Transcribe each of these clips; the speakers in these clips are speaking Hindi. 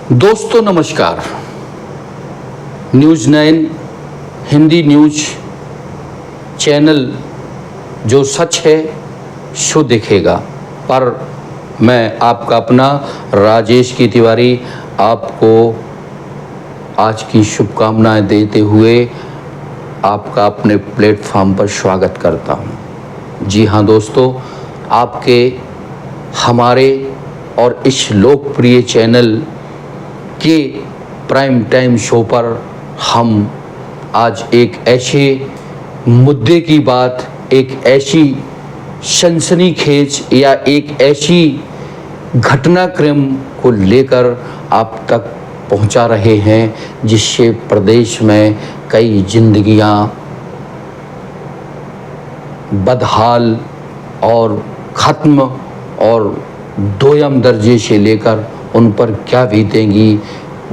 दोस्तों नमस्कार। न्यूज़ 9 हिंदी न्यूज चैनल जो सच है सो दिखेगा पर मैं आपका अपना राजेश की तिवारी आपको आज की शुभकामनाएं देते हुए आपका अपने प्लेटफॉर्म पर स्वागत करता हूं। जी हाँ दोस्तों, आपके हमारे और इस लोकप्रिय चैनल के प्राइम टाइम शो पर हम आज एक ऐसे मुद्दे की बात, एक ऐसी सनसनीखेज या एक ऐसी घटनाक्रम को लेकर आप तक पहुंचा रहे हैं जिससे प्रदेश में कई जिंदगियां बदहाल और ख़त्म और दोयम दर्जे से लेकर उन पर क्या बीतेंगी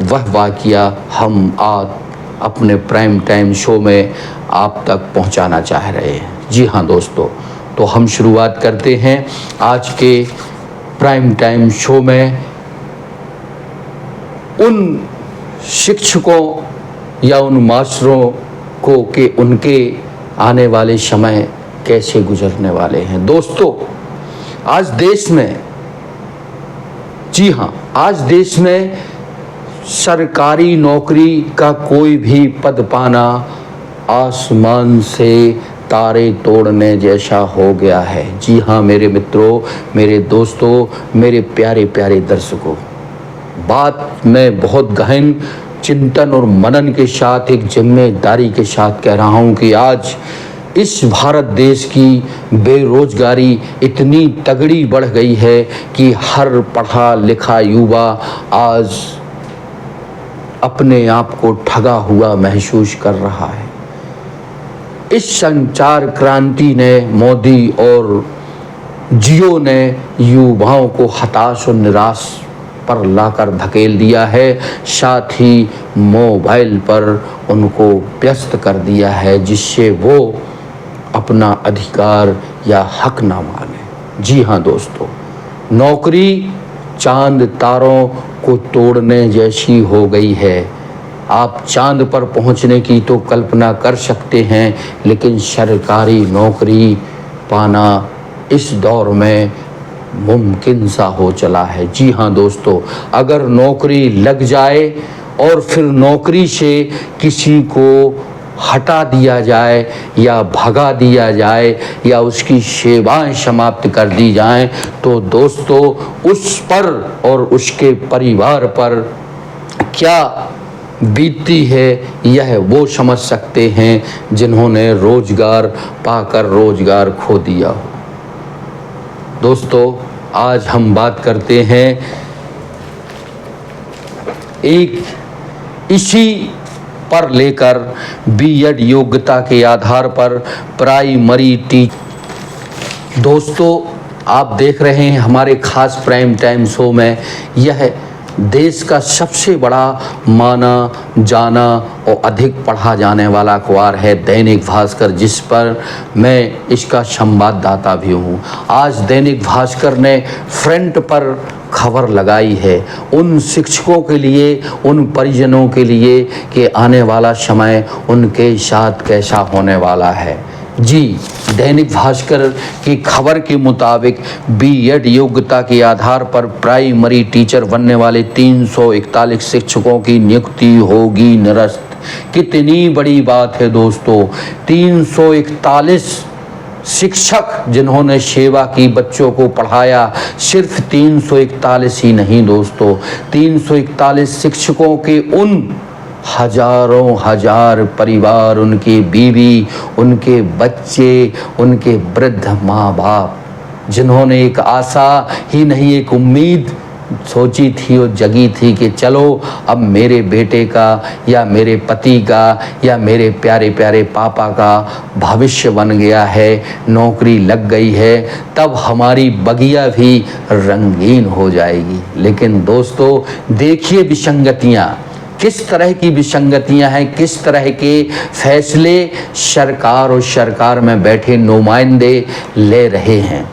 वह वाक़या हम आज अपने प्राइम टाइम शो में आप तक पहुंचाना चाह रहे हैं। जी हाँ दोस्तों, तो हम शुरुआत करते हैं आज के प्राइम टाइम शो में उन शिक्षकों या उन मास्टरों को कि उनके आने वाले समय कैसे गुजरने वाले हैं। दोस्तों आज देश में, जी हाँ, आज देश में सरकारी नौकरी का कोई भी पद पाना आसमान से तारे तोड़ने जैसा हो गया है। जी हाँ मेरे मित्रों, मेरे दोस्तों, मेरे प्यारे प्यारे दर्शकों, बात मैं बहुत गहन चिंतन और मनन के साथ, एक जिम्मेदारी के साथ कह रहा हूँ कि आज इस भारत देश की बेरोजगारी इतनी तगड़ी बढ़ गई है कि हर पढ़ा लिखा युवा आज अपने आप को ठगा हुआ महसूस कर रहा है। इस संचार क्रांति ने, मोदी और जियो ने युवाओं को हताश और निराश पर लाकर धकेल दिया है, साथ ही मोबाइल पर उनको व्यस्त कर दिया है जिससे वो अपना अधिकार या हक ना माने। जी हाँ दोस्तों, नौकरी चांद तारों को तोड़ने जैसी हो गई है। आप चांद पर पहुंचने की तो कल्पना कर सकते हैं, लेकिन सरकारी नौकरी पाना इस दौर में मुमकिन सा हो चला है। जी हाँ दोस्तों, अगर नौकरी लग जाए और फिर नौकरी से किसी को हटा दिया जाए या भगा दिया जाए या उसकी सेवाएं समाप्त कर दी जाएं, तो दोस्तों उस पर और उसके परिवार पर क्या बीतती है यह वो समझ सकते हैं जिन्होंने रोजगार पाकर रोजगार खो दिया हो। दोस्तों आज हम बात करते हैं एक इसी पर लेकर बीएड योग्यता के आधार पर प्राइमरी दोस्तों आप देख रहे हैं हमारे खास प्राइम टाइम शो में, यह देश का सबसे बड़ा माना जाना और अधिक पढ़ा जाने वाला अखबार है दैनिक भास्कर, जिस पर मैं इसका संवाददाता भी हूँ। आज दैनिक भास्कर ने फ्रंट पर खबर लगाई है उन शिक्षकों के लिए, उन परिजनों के लिए कि आने वाला समय उनके साथ कैसा होने वाला है। जी, दैनिक भास्कर की खबर के मुताबिक बीएड योग्यता के आधार पर प्राइमरी टीचर बनने वाले 341 शिक्षकों की नियुक्ति होगी निरस्त। कितनी बड़ी बात है दोस्तों, 341 शिक्षक जिन्होंने सेवा की, बच्चों को पढ़ाया, सिर्फ 341 ही नहीं दोस्तों, 341 शिक्षकों के उन हजारों हजार परिवार, उनके बीवी, उनके बच्चे, उनके वृद्ध माँ बाप, जिन्होंने एक आशा ही नहीं एक उम्मीद सोची थी और जगी थी कि चलो अब मेरे बेटे का या मेरे पति का या मेरे प्यारे प्यारे पापा का भविष्य बन गया है, नौकरी लग गई है, तब हमारी बगिया भी रंगीन हो जाएगी। लेकिन दोस्तों देखिए विसंगतियाँ, किस तरह की विसंगतियां हैं, किस तरह के फैसले सरकार और सरकार में बैठे नुमाइंदे ले रहे हैं।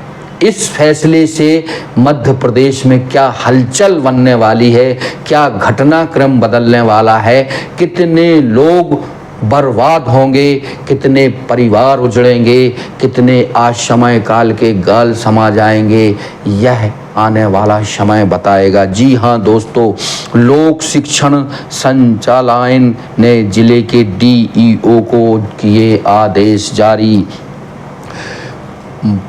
इस फैसले से मध्य प्रदेश में क्या हलचल बनने वाली है, क्या घटनाक्रम बदलने वाला है, कितने लोग बर्बाद होंगे, कितने परिवार उजड़ेंगे, कितने आज समय काल के गाल समा जाएंगे, यह आने वाला समय बताएगा। जी हाँ दोस्तों, लोक शिक्षण संचालनालय ने जिले के डीईओ को किए आदेश जारी।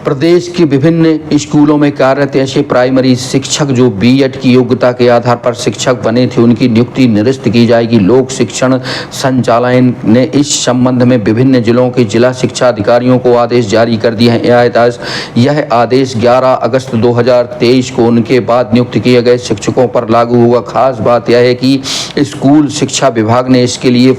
प्रदेश के विभिन्न स्कूलों में कार्यरत ऐसे प्राइमरी शिक्षक जो बीएड की योग्यता के आधार पर शिक्षक बने थे, उनकी नियुक्ति निरस्त की जाएगी। लोक शिक्षण संचालनालय ने इस संबंध में विभिन्न जिलों के जिला शिक्षा अधिकारियों को आदेश जारी कर दिए हैं। यह आदेश 11 अगस्त 2023 को उनके बाद नियुक्त किए गए शिक्षकों पर लागू हुआ। खास बात यह है कि स्कूल शिक्षा विभाग ने इसके लिए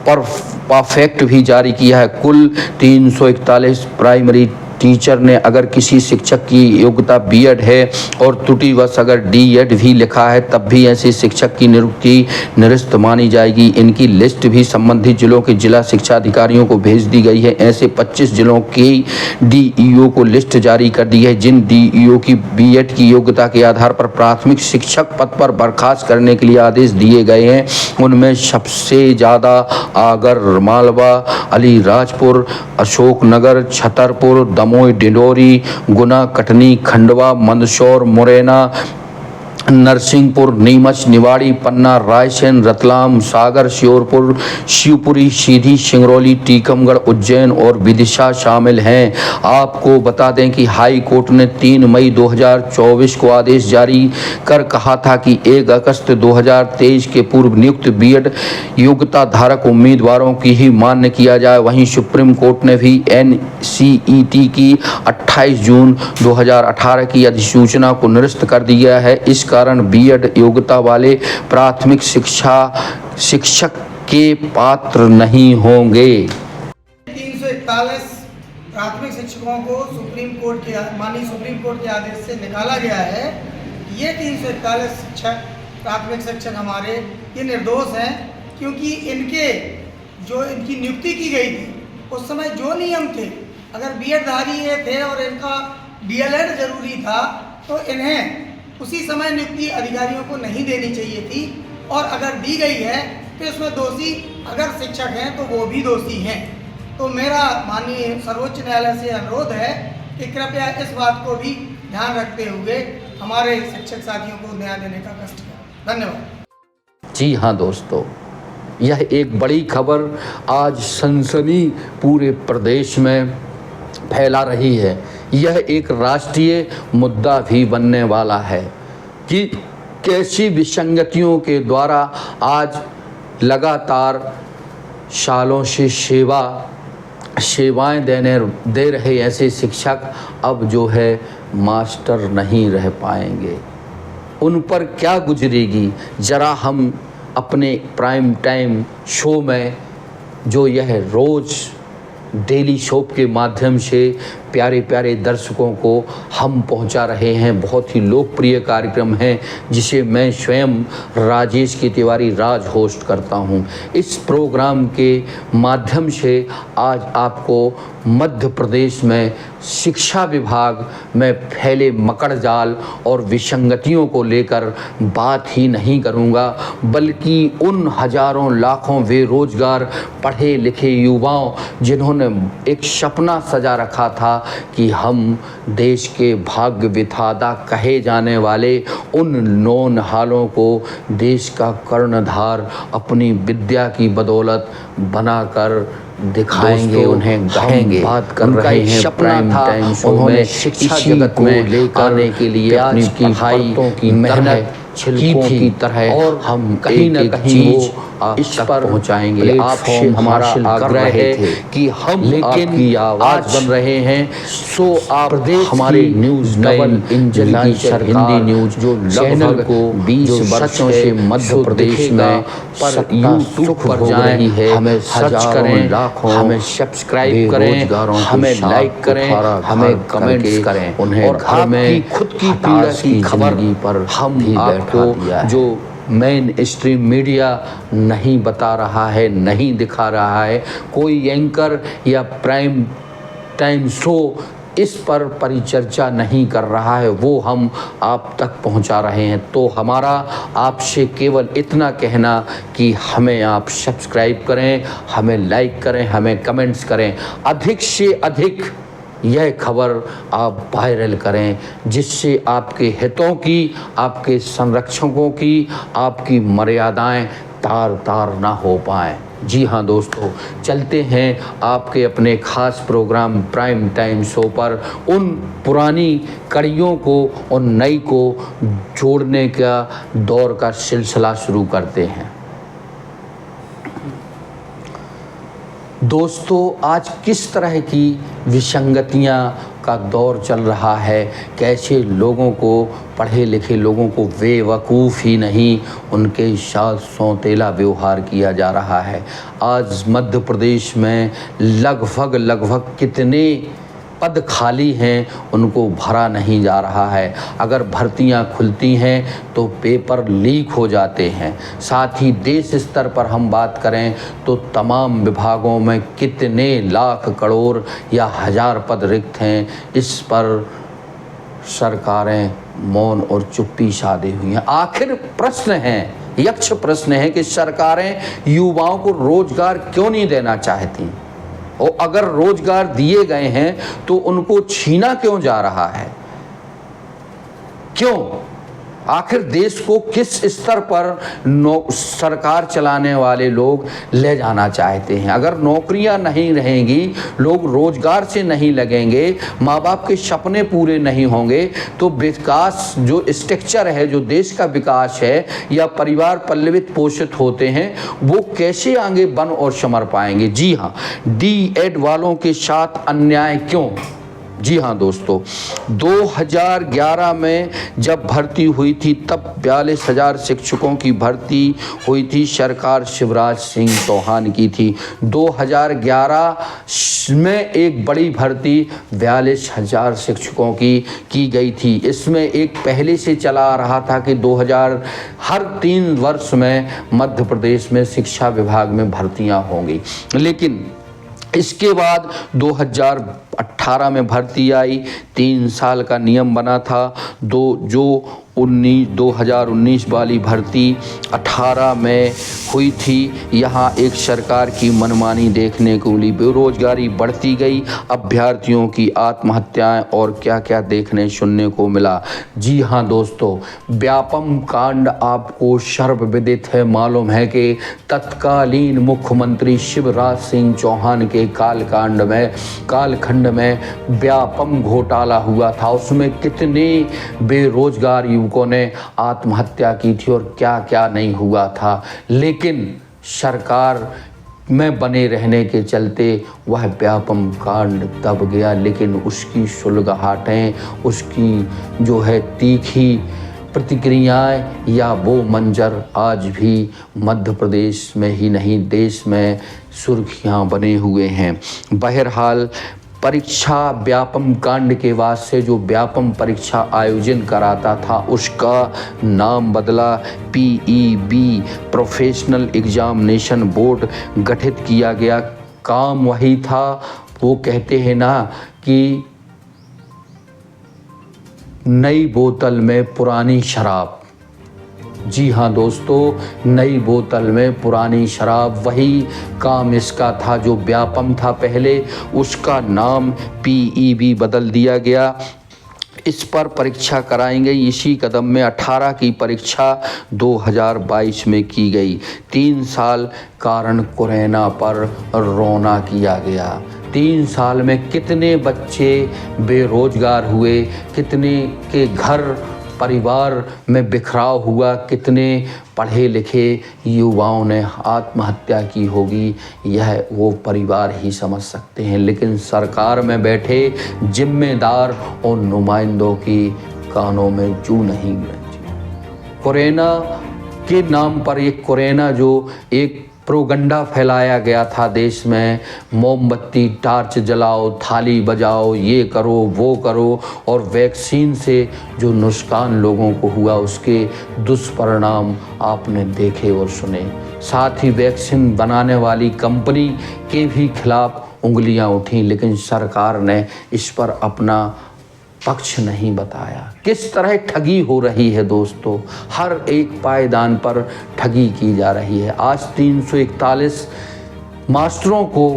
परफेक्ट भी जारी किया है। कुल 341 प्राइमरी टीचर ने अगर किसी शिक्षक की योग्यता बीएड है और त्रुटिवश अगर डीएड भी लिखा है, तब भी ऐसे शिक्षक की नियुक्ति निरस्त मानी जाएगी। इनकी लिस्ट भी संबंधित जिलों के जिला शिक्षा अधिकारियों को भेज दी गई है। ऐसे 25 जिलों के डीईओ को लिस्ट जारी कर दी है जिन डीईओ की बीएड की योग्यता के आधार पर प्राथमिक शिक्षक पद पर बर्खास्त करने के लिए आदेश दिए गए हैं। उनमें सबसे ज़्यादा आगर मालवा, अलीराजपुर, अशोकनगर, छतरपुर, दमोह, डिंडोरी, गुना, कटनी, खंडवा, मंदसौर, मुरैना, नरसिंहपुर, नीमच, निवाड़ी, पन्ना, रायसेन, रतलाम, सागर, श्योपुर, शिवपुरी, सीधी, सिंगरौली, टीकमगढ़, उज्जैन और विदिशा शामिल हैं। आपको बता दें कि हाई कोर्ट ने 3 मई 2024 को आदेश जारी कर कहा था कि 1 अगस्त 2023 के पूर्व नियुक्त बीएड योग्यता धारक उम्मीदवारों की ही मान्य किया जाए। वहीं सुप्रीम कोर्ट ने भी एनसीईटी की 28 जून 2018 की अधिसूचना को निरस्त कर दिया है। इस कारण बीएड योग्यता वाले प्राथमिक शिक्षक के पात्र नहीं होंगे। 341 प्राथमिक शिक्षकों को माननीय सुप्रीम कोर्ट के आदेश से निकाला गया है। ये 341 प्राथमिक शिक्षक हमारे ये निर्दोष हैं, क्योंकि इनकी नियुक्ति की गई थी उस समय जो नियम थे, अगर बीएडधारी थे और इनका डीएलएड जरूरी था तो इन्हें उसी समय नियुक्ति अधिकारियों को नहीं देनी चाहिए थी, और अगर दी गई है तो इसमें दोषी अगर शिक्षक हैं तो वो भी दोषी हैं। तो मेरा माननीय सर्वोच्च न्यायालय से अनुरोध है कि कृपया इस बात को भी ध्यान रखते हुए हमारे शिक्षक साथियों को न्याय देने का कष्ट करें। धन्यवाद। जी हाँ दोस्तों, यह एक बड़ी खबर आज सनसनी पूरे प्रदेश में फैला रही है। यह एक राष्ट्रीय मुद्दा भी बनने वाला है कि कैसी विसंगतियों के द्वारा आज लगातार सालों से सेवाएं दे रहे ऐसे शिक्षक अब जो है मास्टर नहीं रह पाएंगे। उन पर क्या गुजरेगी, ज़रा हम अपने प्राइम टाइम शो में जो यह रोज़ डेली शोप के माध्यम से प्यारे प्यारे दर्शकों को हम पहुंचा रहे हैं, बहुत ही लोकप्रिय कार्यक्रम है जिसे मैं स्वयं राजेश के तिवारी राज होस्ट करता हूं। इस प्रोग्राम के माध्यम से आज आपको मध्य प्रदेश में शिक्षा विभाग में फैले मकड़ जाल और विसंगतियों को लेकर बात ही नहीं करूंगा, बल्कि उन हजारों लाखों बेरोजगार पढ़े लिखे युवाओं जिन्होंने एक सपना सजा रखा था कि हम देश के भाग्य विधाता कहे जाने वाले उन नौनहालों को देश का कर्णधार अपनी विद्या की बदौलत बनाकर दिखाएंगे, उन्हें गाएंगे। बात कर रहे हैं प्राइम टाइम शो में शिक्षा जगत में लेकर आने के लिए अपनी पढ़ाई की मेहनत छिलकों की तरह और हम कहीं न कहीं इस पर पहुंचाएंगे। आपसे हमारा आग्रह है कि हम आपकी आवाज बन रहे हैं। सो आप हमारे न्यूज डबल इंजन की हिंदी न्यूज जो चैनल को 20 वर्षों से मध्य प्रदेश में पर यूट्यूब पर जाएं, हमें सर्च करें, हमें सब्सक्राइब करें, हमें लाइक करें, हमें कमेंट्स करें, उन्हें घर में खुद की पीड़ा की खबर पर हम आपको जो मेन स्ट्रीम मीडिया नहीं बता रहा है, नहीं दिखा रहा है, कोई एंकर या प्राइम टाइम शो इस पर परिचर्चा नहीं कर रहा है वो हम आप तक पहुंचा रहे हैं। तो हमारा आपसे केवल इतना कहना कि हमें आप सब्सक्राइब करें, हमें लाइक करें, हमें कमेंट्स करें, अधिक से अधिक यह खबर आप वायरल करें, जिससे आपके हितों की, आपके संरक्षकों की, आपकी मर्यादाएं तार तार ना हो पाएँ। जी हाँ दोस्तों, चलते हैं आपके अपने ख़ास प्रोग्राम प्राइम टाइम शो पर उन पुरानी कड़ियों को और नई को जोड़ने का दौर का सिलसिला शुरू करते हैं। दोस्तों, आज किस तरह की विसंगतियां का दौर चल रहा है, कैसे लोगों को, पढ़े लिखे लोगों को बेवकूफ़ ही नहीं उनके साथ सौतेला व्यवहार किया जा रहा है। आज मध्य प्रदेश में लगभग कितने पद खाली हैं उनको भरा नहीं जा रहा है। अगर भर्तियां खुलती हैं तो पेपर लीक हो जाते हैं। साथ ही देश स्तर पर हम बात करें तो तमाम विभागों में कितने लाख करोड़ या हज़ार पद रिक्त हैं, इस पर सरकारें मौन और चुप्पी साधे हुई हैं। आखिर प्रश्न है, यक्ष प्रश्न है कि सरकारें युवाओं को रोजगार क्यों नहीं देना चाहती, और अगर रोजगार दिए गए हैं तो उनको छीना क्यों जा रहा है? क्यों? आखिर देश को किस स्तर पर सरकार चलाने वाले लोग ले जाना चाहते हैं? अगर नौकरियां नहीं रहेंगी, लोग रोजगार से नहीं लगेंगे, माँ बाप के सपने पूरे नहीं होंगे, तो विकास जो स्ट्रक्चर है, जो देश का विकास है या परिवार पल्लवित पोषित होते हैं, वो कैसे आगे बन और संवर पाएंगे? जी हाँ, D.Ed वालों के साथ अन्याय क्यों? जी हाँ दोस्तों, 2011 में जब भर्ती हुई थी तब 42,000 शिक्षकों की भर्ती हुई थी, सरकार शिवराज सिंह चौहान की थी। 2011 में एक बड़ी भर्ती 42,000 शिक्षकों की गई थी। इसमें एक पहले से चला आ रहा था कि 2000 हर 3 वर्ष में मध्य प्रदेश में शिक्षा विभाग में भर्तियां होंगी, लेकिन इसके बाद 2018 में भर्ती आई। 3 साल का नियम बना था। 2019 वाली भर्ती 18 में हुई थी। यहाँ एक सरकार की मनमानी देखने को मिली, बेरोजगारी बढ़ती गई, अभ्यर्थियों की आत्महत्याएं और क्या क्या देखने सुनने को मिला। जी हाँ दोस्तों, व्यापम कांड आपको सर्वविदित है। मालूम है कि तत्कालीन मुख्यमंत्री शिवराज सिंह चौहान के कालखंड में व्यापम घोटाला हुआ था। उसमें कितने बेरोजगार युवकों ने आत्महत्या की थी और क्या क्या नहीं हुआ था, लेकिन सरकार में बने रहने के चलते वह व्यापम कांड दब गया। लेकिन उसकी सुलगाहटें, उसकी जो है तीखी प्रतिक्रियाएं या वो मंजर आज भी मध्य प्रदेश में ही नहीं देश में सुर्खियां बने हुए हैं। बहरहाल, परीक्षा व्यापम कांड के बाद से जो व्यापम परीक्षा आयोजन कराता था उसका नाम बदला, PEB प्रोफेशनल एग्जामिनेशन बोर्ड गठित किया गया। काम वही था। वो कहते हैं ना कि नई बोतल में पुरानी शराब। जी हाँ दोस्तों, नई बोतल में पुरानी शराब, वही काम इसका था। जो व्यापम था पहले, उसका नाम PEB बदल दिया गया। इस पर परीक्षा कराएंगे। इसी कदम में 18 की परीक्षा 2022 में की गई। 3 साल कारण कोरोना पर रोना किया गया। 3 साल में कितने बच्चे बेरोजगार हुए, कितने के घर परिवार में बिखराव हुआ, कितने पढ़े लिखे युवाओं ने आत्महत्या की होगी, यह वो परिवार ही समझ सकते हैं। लेकिन सरकार में बैठे जिम्मेदार और नुमाइंदों की कानों में जू नहीं गूंजी। कोरोना के नाम पर एक कोरोना जो एक प्रोगंडा फैलाया गया था देश में, मोमबत्ती टार्च जलाओ, थाली बजाओ, ये करो वो करो, और वैक्सीन से जो नुकसान लोगों को हुआ उसके दुष्परिणाम आपने देखे और सुने। साथ ही वैक्सीन बनाने वाली कंपनी के भी खिलाफ उंगलियां उठी, लेकिन सरकार ने इस पर अपना पक्ष नहीं बताया। किस तरह ठगी हो रही है दोस्तों, हर एक पायदान पर ठगी की जा रही है। आज 341 मास्टरों को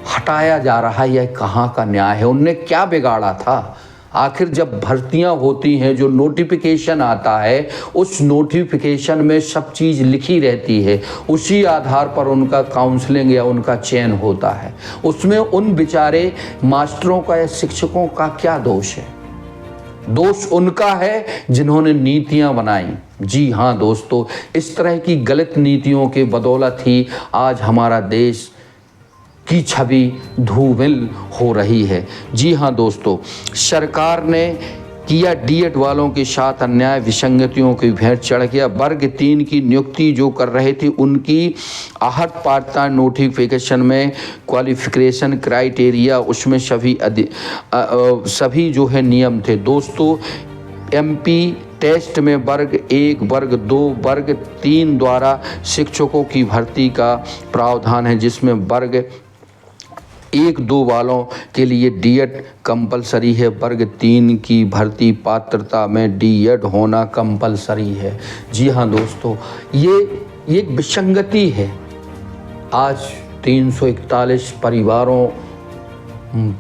हटाया जा रहा है, यह कहाँ का न्याय है? उनने क्या बिगाड़ा था? आखिर जब भर्तियां होती हैं, जो नोटिफिकेशन आता है, उस नोटिफिकेशन में सब चीज़ लिखी रहती है, उसी आधार पर उनका काउंसलिंग या उनका चयन होता है। उसमें उन बेचारे मास्टरों का या शिक्षकों का क्या दोष है? दोष उनका है जिन्होंने नीतियां बनाई। जी हाँ दोस्तों, इस तरह की गलत नीतियों के बदौलत ही आज हमारा देश की छवि धूमिल हो रही है। जी हाँ दोस्तों, सरकार ने किया डीएड वालों के साथ अन्याय, विसंगतियों की भेंट चढ़ गया। वर्ग 3 की नियुक्ति जो कर रहे थे, उनकी आहत पात्रता नोटिफिकेशन में क्वालिफिकेशन क्राइटेरिया, उसमें सभी जो है नियम थे दोस्तों। एमपी टेस्ट में वर्ग 1, वर्ग 2, वर्ग 3 द्वारा शिक्षकों की भर्ती का प्रावधान है, जिसमें वर्ग 1-2 वालों के लिए डीएड कंपलसरी है। वर्ग 3 की भर्ती पात्रता में डीएड होना कंपलसरी है। जी हाँ दोस्तों, ये एक विसंगति है। आज 341 परिवारों,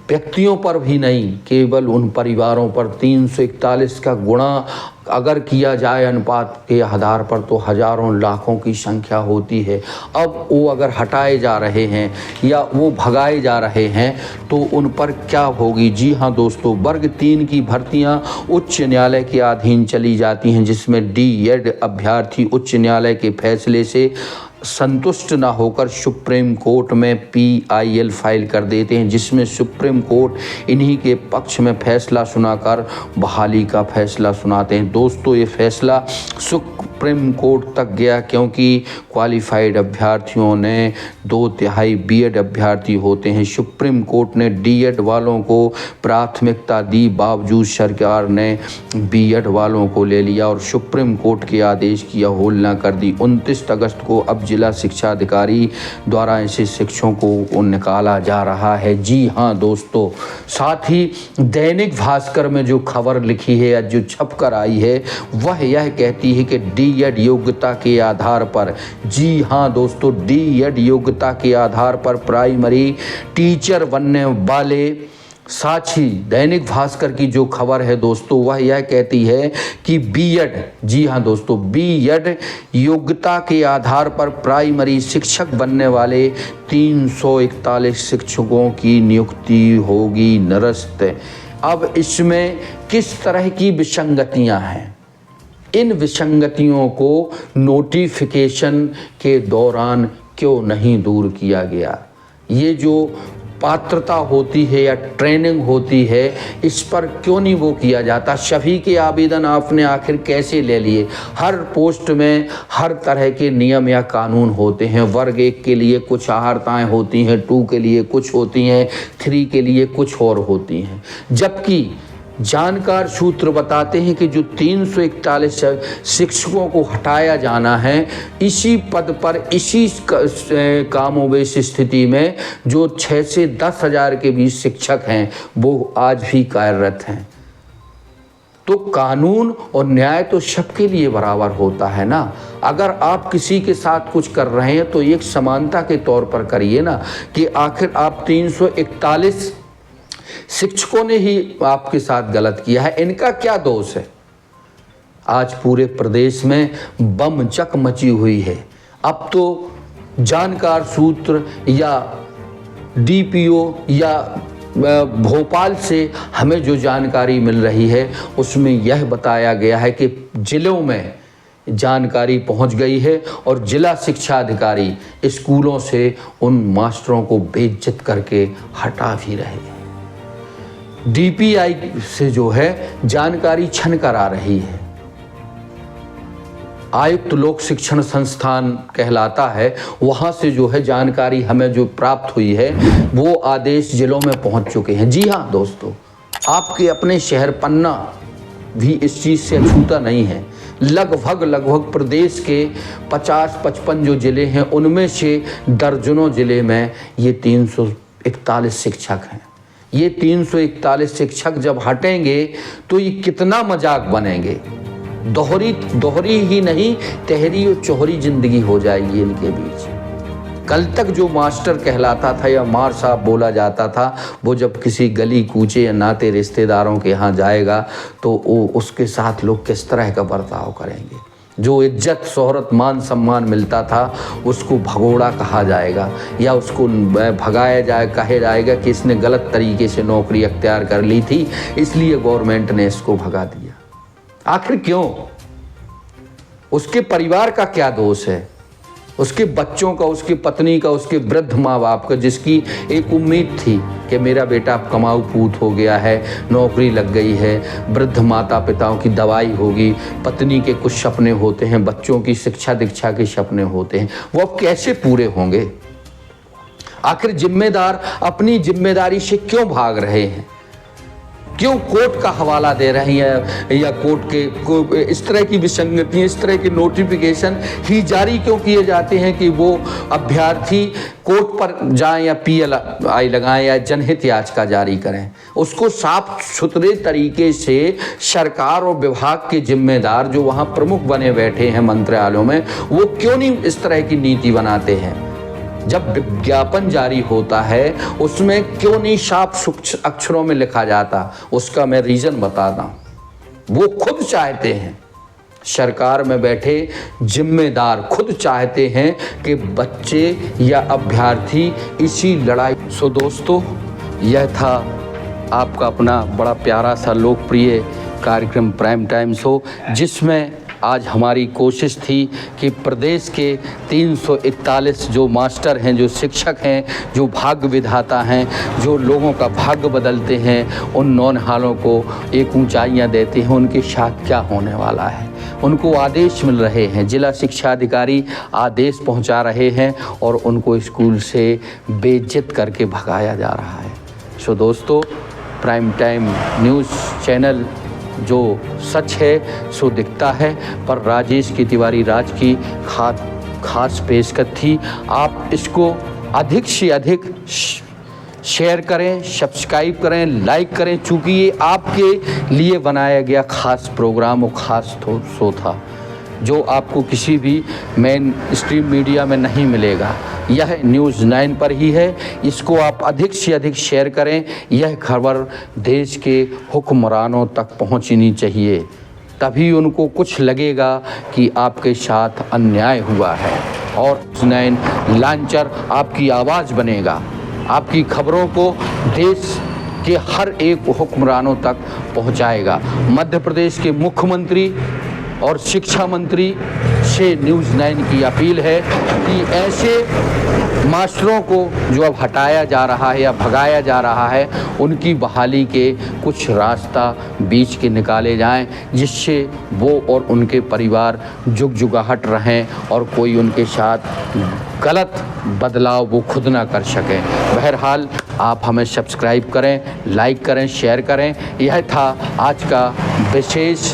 व्यक्तियों पर भी नहीं, केवल उन परिवारों पर 341 का गुणा अगर किया जाए अनुपात के आधार पर तो हजारों लाखों की संख्या होती है। अब वो अगर हटाए जा रहे हैं या वो भगाए जा रहे हैं तो उन पर क्या होगी? जी हाँ दोस्तों, वर्ग 3 की भर्तियां उच्च न्यायालय के अधीन चली जाती हैं, जिसमें डीएड अभ्यर्थी उच्च न्यायालय के फैसले से संतुष्ट ना होकर सुप्रीम कोर्ट में पीआईएल फाइल कर देते हैं, जिसमें सुप्रीम कोर्ट इन्हीं के पक्ष में फैसला सुनाकर बहाली का फैसला सुनाते हैं। दोस्तों, ये फैसला सुप्रीम कोर्ट तक गया क्योंकि क्वालिफाइड अभ्यर्थियों ने 2/3 बीएड अभ्यर्थी होते हैं। सुप्रीम कोर्ट ने डीएड वालों को प्राथमिकता दी, बावजूद सरकार ने बीएड वालों को ले लिया और सुप्रीम कोर्ट के आदेश की अवहेलना कर दी। 29 अगस्त को अब जिला शिक्षा अधिकारी द्वारा ऐसे शिक्षकों को निकाला जा रहा है। जी हाँ दोस्तों, साथ ही दैनिक भास्कर में जो खबर लिखी है या जो छप कर आई है, वह यह कहती है कि डीएड योग्यता के आधार पर, जी हाँ दोस्तों, डीएड योग्यता के आधार पर प्राइमरी टीचर बनने वाले, साक्षी दैनिक भास्कर की जो खबर है दोस्तों, वह यह कहती है कि बीएड, जी हाँ दोस्तों, बीएड योग्यता के आधार पर प्राइमरी शिक्षक बनने वाले 341 शिक्षकों की नियुक्ति होगी निरस्त। अब इसमें किस तरह की विसंगतियां हैं? इन विसंगतियों को नोटिफिकेशन के दौरान क्यों नहीं दूर किया गया? ये जो पात्रता होती है या ट्रेनिंग होती है, इस पर क्यों नहीं वो किया जाता? सभी के आवेदन आपने आखिर कैसे ले लिए? हर पोस्ट में हर तरह के नियम या कानून होते हैं। वर्ग 1 के लिए कुछ आहर्ताएँ होती हैं, 2 के लिए कुछ होती हैं, 3 के लिए कुछ और होती हैं। जबकि जानकार सूत्र बताते हैं कि जो 341 शिक्षकों को हटाया जाना है, इसी पद पर, इसी कामोवेश स्थिति में जो 6 से 10 हज़ार के बीच शिक्षक हैं, वो आज भी कार्यरत हैं। तो कानून और न्याय तो सबके लिए बराबर होता है ना। अगर आप किसी के साथ कुछ कर रहे हैं तो एक समानता के तौर पर करिए ना, कि आखिर आप 341 शिक्षकों ने ही आपके साथ गलत किया है, इनका क्या दोष है? आज पूरे प्रदेश में बमचक मची हुई है। अब तो जानकार सूत्र या डीपीओ या भोपाल से हमें जो जानकारी मिल रही है, उसमें यह बताया गया है कि जिलों में जानकारी पहुंच गई है और जिला शिक्षा अधिकारी स्कूलों से उन मास्टरों को बेइज्जत करके हटा भी रहे हैं। डीपीआई से जो है जानकारी छन कर आ रही है। आयुक्त लोक शिक्षण संस्थान कहलाता है, वहाँ से जो है जानकारी हमें जो प्राप्त हुई है, वो आदेश जिलों में पहुँच चुके हैं। जी हाँ दोस्तों, आपके अपने शहर पन्ना भी इस चीज़ से अछूता नहीं है। लगभग प्रदेश के 50-55 जो ज़िले हैं उनमें से दर्जनों ज़िले में ये 341 शिक्षक हैं। ये 341 शिक्षक जब हटेंगे तो ये कितना मजाक बनेंगे। दोहरी ही नहीं, तहरी और चौहरी ज़िंदगी हो जाएगी इनके बीच। कल तक जो मास्टर कहलाता था या मार साहब बोला जाता था, वो जब किसी गली कूचे या नाते रिश्तेदारों के यहाँ जाएगा तो वो उसके साथ लोग किस तरह का बर्ताव करेंगे। जो इज्जत शोहरत मान सम्मान मिलता था उसको भगोड़ा कहा जाएगा या उसको भगाया कहा जाएगा कि इसने गलत तरीके से नौकरी अख्तियार कर ली थी, इसलिए गवर्नमेंट ने इसको भगा दिया। आखिर क्यों? उसके परिवार का क्या दोष है? उसके बच्चों का, उसकी पत्नी का, उसके वृद्ध माँ बाप का, जिसकी एक उम्मीद थी कि मेरा बेटा अब कमाऊ पूत हो गया है, नौकरी लग गई है, वृद्ध माता पिताओं की दवाई होगी, पत्नी के कुछ सपने होते हैं, बच्चों की शिक्षा दीक्षा के सपने होते हैं, वो अब कैसे पूरे होंगे? आखिर जिम्मेदार अपनी जिम्मेदारी से क्यों भाग रहे हैं? क्यों कोर्ट का हवाला दे रहे हैं या कोर्ट के इस तरह की विसंगतियाँ, इस तरह के नोटिफिकेशन ही जारी क्यों किए जाते हैं कि वो अभ्यर्थी कोर्ट पर जाएं या PLI लगाएं या जनहित याचिका जारी करें? उसको साफ सुथरे तरीके से सरकार और विभाग के जिम्मेदार जो वहाँ प्रमुख बने बैठे हैं मंत्रालयों में, वो क्यों नहीं इस तरह की नीति बनाते हैं? जब विज्ञापन जारी होता है उसमें क्यों नहीं साफ अक्षरों में लिखा जाता? उसका मैं रीज़न बताता हूँ। वो खुद चाहते हैं, सरकार में बैठे जिम्मेदार खुद चाहते हैं कि बच्चे या अभ्यर्थी इसी लड़ाई। सो दोस्तों, यह था आपका अपना बड़ा प्यारा सा लोकप्रिय कार्यक्रम प्राइम टाइम शो, जिसमें आज हमारी कोशिश थी कि प्रदेश के 341 जो मास्टर हैं, जो शिक्षक हैं, जो भाग्य विधाता हैं, जो लोगों का भाग्य बदलते हैं, उन नौनिहालों को एक ऊंचाइयां देते हैं, उनके साथ क्या होने वाला है। उनको आदेश मिल रहे हैं, जिला शिक्षा अधिकारी आदेश पहुंचा रहे हैं और उनको स्कूल से बेइज्जत करके भगाया जा रहा है। सो दोस्तों, प्राइम टाइम न्यूज़ चैनल जो सच है सो दिखता है, पर राजेश की तिवारी राज की खास पेशकश थी। आप इसको अधिक से अधिक शेयर करें, सब्सक्राइब करें, लाइक करें, चूँकि ये आपके लिए बनाया गया खास प्रोग्राम और खास शो था जो आपको किसी भी मेन स्ट्रीम मीडिया में नहीं मिलेगा। यह न्यूज़ 9 पर ही है। इसको आप अधिक से अधिक शेयर करें। यह खबर देश के हुक्मरानों तक पहुंचनी चाहिए, तभी उनको कुछ लगेगा कि आपके साथ अन्याय हुआ है और 9 लॉन्चर आपकी आवाज़ बनेगा, आपकी खबरों को देश के हर एक हुक्मरानों तक पहुंचाएगा। मध्य प्रदेश के मुख्यमंत्री और शिक्षा मंत्री से न्यूज़ 9 की अपील है कि ऐसे मास्टरों को जो अब हटाया जा रहा है या भगाया जा रहा है, उनकी बहाली के कुछ रास्ता बीच के निकाले जाएं, जिससे वो और उनके परिवार जुगजुगाहट रहें और कोई उनके साथ गलत बदलाव वो खुद ना कर सकें। बहरहाल आप हमें सब्सक्राइब करें, लाइक करें, शेयर करें। यह था आज का विशेष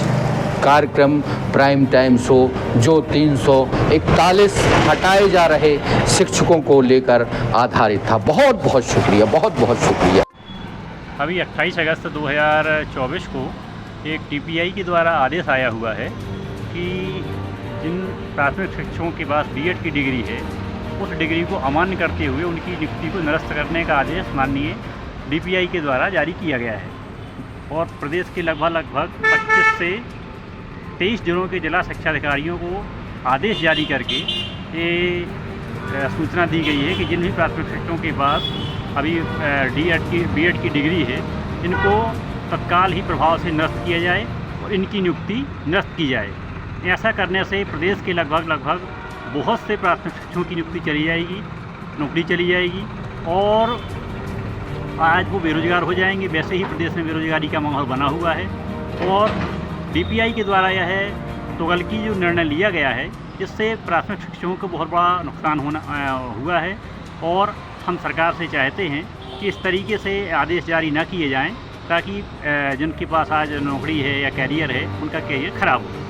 कार्यक्रम प्राइम टाइम शो, जो 341 हटाए जा रहे शिक्षकों को लेकर आधारित था। बहुत बहुत शुक्रिया, बहुत बहुत शुक्रिया। अभी 28 अगस्त 2024 को एक TPI के द्वारा आदेश आया हुआ है कि जिन प्राथमिक शिक्षकों के पास B.Ed की डिग्री है, उस डिग्री को अमान्य करते हुए उनकी नियुक्ति को निरस्त करने का आदेश माननीय DPI के द्वारा जारी किया गया है। और प्रदेश के लगभग 25 से 23 जिलों के जिला शिक्षा अधिकारियों को आदेश जारी करके ये सूचना दी गई है कि जिन भी प्राथमिक शिक्षकों के पास अभी B.Ed की डिग्री है, इनको तत्काल ही प्रभाव से निरस्त किया जाए और इनकी नियुक्ति निरस्त की जाए। ऐसा करने से प्रदेश के लगभग बहुत से प्राथमिक शिक्षकों की नियुक्ति चली जाएगी, नौकरी चली जाएगी और आज वो बेरोजगार हो जाएंगे। वैसे ही प्रदेश में बेरोजगारी का माहौल बना हुआ है और DPI के द्वारा यह तुगलकी जो निर्णय लिया गया है, इससे प्राथमिक शिक्षकों को बहुत बड़ा नुकसान हुआ है और हम सरकार से चाहते हैं कि इस तरीके से आदेश जारी न किए जाएं, ताकि जिनके पास आज नौकरी है या कैरियर है, उनका कैरियर ख़राब हो।